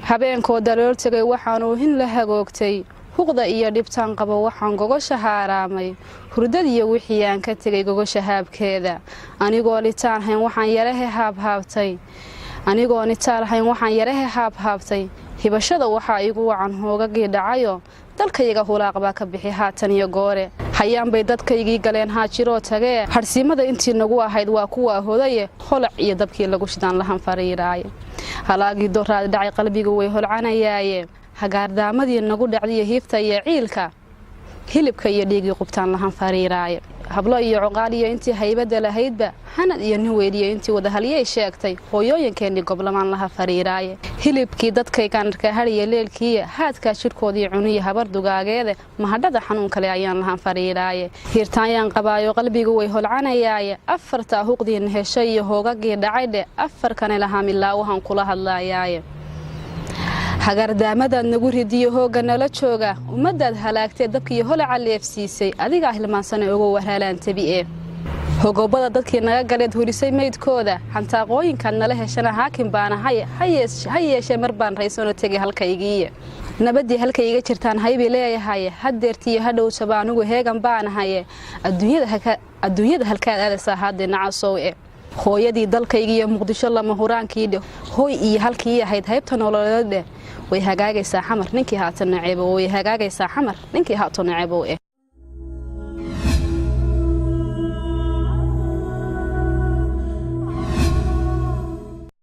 habeenkoo dalool tagay waxaan oohin la hagoogtay huqda iyo dhibtaan qabo waxaan gogosha haaraamay hurdad iyo wixii aan ka tagay gogosha haabkeeda anigoo litaan hayn waxaan yarahe haabhaabtay hibashada waxaa igu wacan hoogagii dhacayo dalkayga hulaaq baa ka bixi haatan iyo goore hayaan bay dadkaygii galeen haajiroo tagee harsiimada intii nagu ahayd waa kuwa hodaye holac iyo dabkii lagu shidaan lahan fariiraaye halaagii doraad dhacay qalbiga way holcanayaaye hagaardaamadii nagu dhacdiyo hiifta iyo ciilka hilibka iyo dhiigii qubtaan lahan fariiraaye hablo iyo cuqaal iyo intii haybada lahaydba hanad iyo nin weydiyo intii wadahaliyay sheegtay hooyooyinkeenii goblamaan laha fariiraaye hilibkii dadkaygaan arkaa hariya leelkii haadkaa jidhkoodii cuniya habar dugaageede mahadhada xanuun kale ayaan lahan fariiraaye hiirtaanyaan qabaayo qalbiga way holcanayaaye afartaa huqdiina hesho iyo hoogagii dhacaydhe afarkane lahaa milaawahan kula hadlaayaaye hagardaamadaad nagu ridiyo hooga nala jooga ummadaad halaagtee dabkiiyo holaca leefsiisay adigaa hilmaansana ugu warhaalaan tabi'e hogobada dadkii naga galeed hurisay maydkooda xantaaqooyinkaad nala heshana haakin baanahay ha yeeshee mar baan raysanoo tegay halkaygiiye nabadii halkayga jirtaan haybii leeyahaye haddeertiiyo hadhowsaba anugu heegan baanahaye adduunyada halkaad aadaysaa haddee nacasow e hooyadii dalkaygiiyo muqdisho lama huraankiidhe hooy iyo halkii ahayd haybta nololeedhe way hagaagaysaa xamar ninkii haatan naceebo